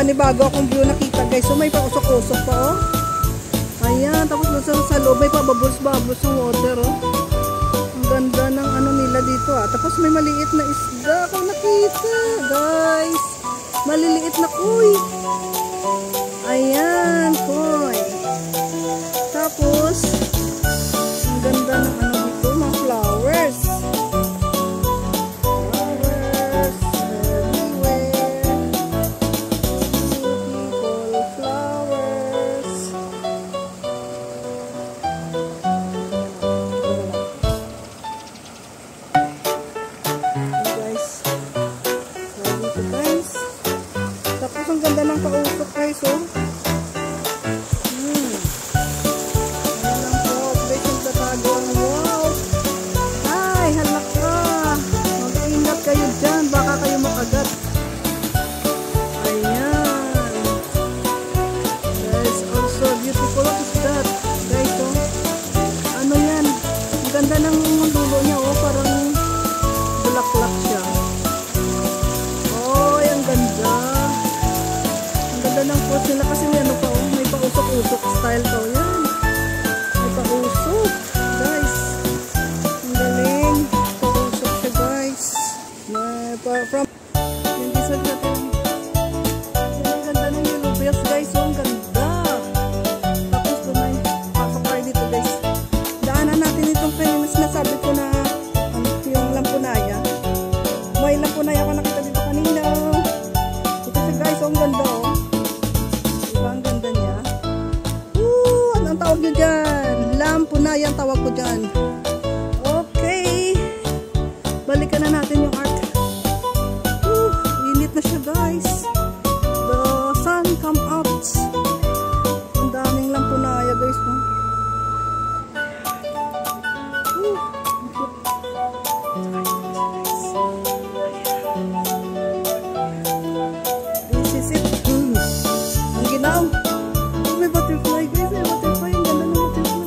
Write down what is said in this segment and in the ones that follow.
panibago akong view nakita guys. So may pausok-usok pa oh. Ayan, tapos sa loob may pababos-babos yung water oh. Ang ganda ng ano nila dito ah. Tapos may maliit na isda akong nakita guys. Maliliit na kuy. Ayan, kuy. Tapos ang ganda ng ano dito, mga flowers. Ang ganda ng kausok guys oh. Ayan lang po, guys yung tatago. Wow. Ay, halak ka. Mag-ingat kayo dyan, baka kayo makagat. Ayan. Guys, also beautiful. What is that? Guys oh. Ano yan? Ang ganda ng lulo niya oh, parang bulaklak siya. Oh, ang ganda. Ng post nila kasi may ano pa oh, may pausok-usok style pa oh, yan. May pausok guys. Ang galing. Pausok siya guys. From yung design natin. Ang ganda ng yellow bells guys oh, ang ganda. Tapos po may pasok tayo dito guys. Daanan natin itong kanina sinasabi ko na ano, yung lampunaya. May lampunaya ako nakita dito kanina. Ito siya guys oh, ang ganda oh. Ang ganda niya. Anong tawag nyo dyan? Lampunaya ang tawag ko dyan. Okay. Balikan na natin yung arc. Init na siya guys. The sun come out. Ang daming lampunaya guys. This is it. Now, may butterfly guys, may butterfly, ang ganda ng butterfly.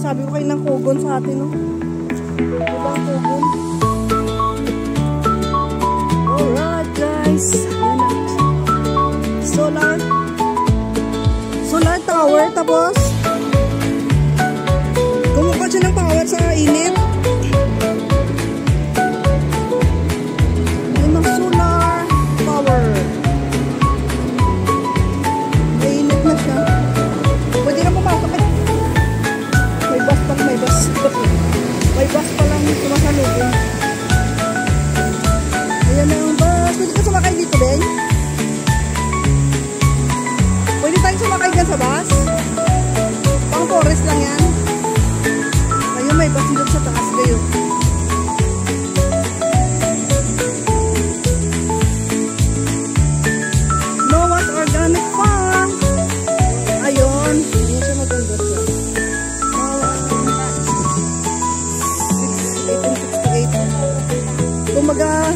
Sabi ko kayo ng kugon sa atin, no? Diba ang kugon? Alright, guys. Ayan na. Solar tower. Tapos, kumuha siya ng power sa init. Ayan ang solar power. Mainit na siya. Pwede na pumasok eh. May bus pa lang sumasalubong. Ayan na ang bus. Pwede ka sumakay dito, Ben? Pwede tayong sumakay dyan sa bus? Pang forest lang yan. Ayun, may bus dito sa taas kayo. Noah's Organic Farm. Ayun. Ayun siya maganda siya. Kumaga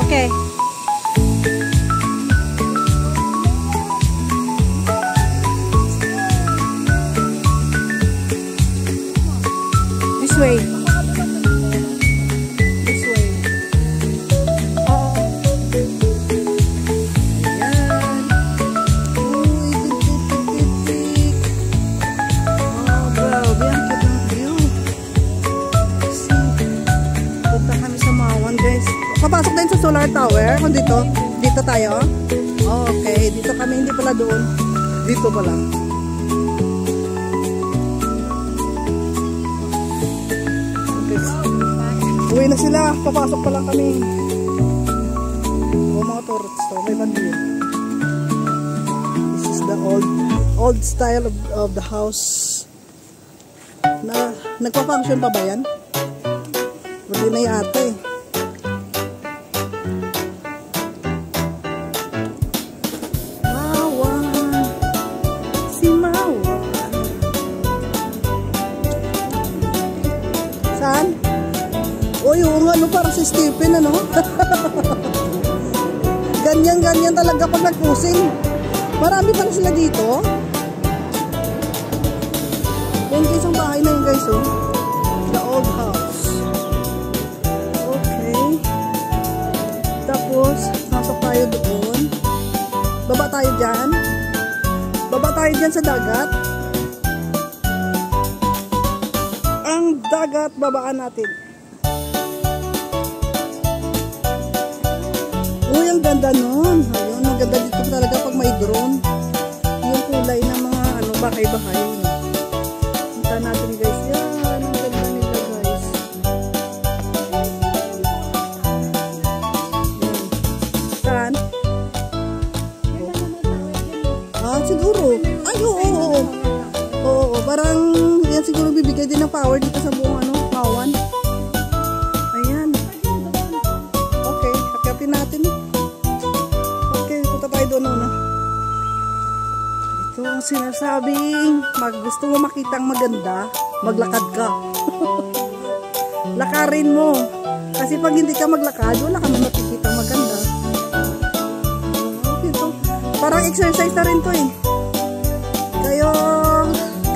okay. This way. This way. Park Tower? Kung dito? Dito tayo? Okay, dito kami, hindi pala doon. Dito pala. Okay. Uwi na sila, papasok pa lang kami. O mga tourists to, may bandil. This is the old style of the house. Nagpa-function pa ba yan? Hindi na yata eh. Saan? O yung ano, para si Stephen, ano? Ganyan talaga pag nagpusing. Marami pala sila dito. Yan guys, ang bahay na yun guys, oh. The old house. Okay. Tapos, pasok tayo doon. Baba tayo dyan. Baba tayo dyan sa dagat. Ang dagat, babaan natin. Uy, ang ganda nun. Ayun, ang ganda dito talaga pag may drone. Yung kulay ng mga ano, bahay-bahay. Punta natin guys. Yan, ang ganda nila guys. Saan? Ah, siguro. Ay, oo. Oo, parang yan siguro bibigay din ng power dito sa buong ano, Pawan. Ayan. Okay, hakyapin natin. Okay, punta tayo doon una. Ito ang sinasabing, gusto mo makitang maganda, maglakad ka. Lakarin mo. Kasi pag hindi ka maglakad, wala ka makikita maganda. Okay, ito. Parang exercise na rin to eh.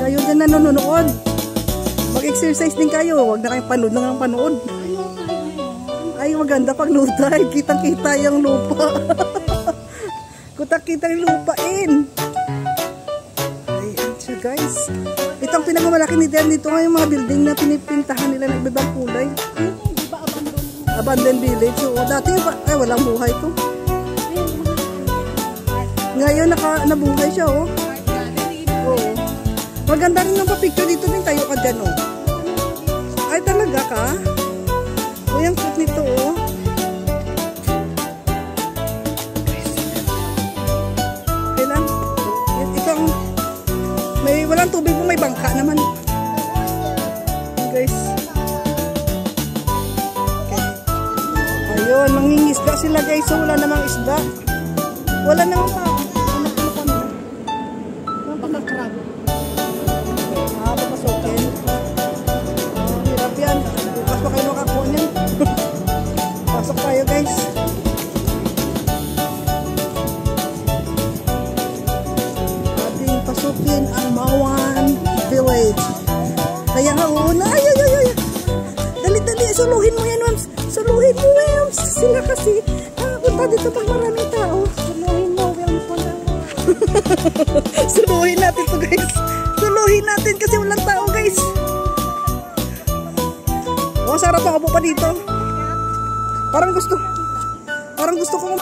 Kayo dyan na nanonood. Mag-exercise din kayo. Huwag na kayong panood lang ang panood. Ay, maganda pag low tide. Kitang-kita yung lupa. Kitang-kita yung lupain. Ayan siya guys. Ito ang pinagmamalaki ni Dan dito nga yung mga building na pinipintahan nila ng ibang kulay. Abandoned village. Oo, dati ay walang buhay to. Ngayon nabuhay siya oh. Oo. Maganda rin yung pa-picture dito din tayo ka dyan, oh. Ay, talaga ka? O, yung cute nito, oh. Okay lang. Itong, walang tubig kung may bangka naman. Guys. Okay. Ayun, mangingisda sila, guys. So, wala namang isda. Wala namang tao. Pasok tayo guys. Ating pasukin ang Mawan Village. Kaya nga una. Ay. Dali. Suluhin mo yan, Wams. Suluhin mo, Wams. Sila kasi. Punta dito pag maraming tao. Suluhin mo, Wams. Suluhin natin to guys. Suluhin natin kasi walang tao guys. Oh, sarap ako pa dito. Parang gusto ko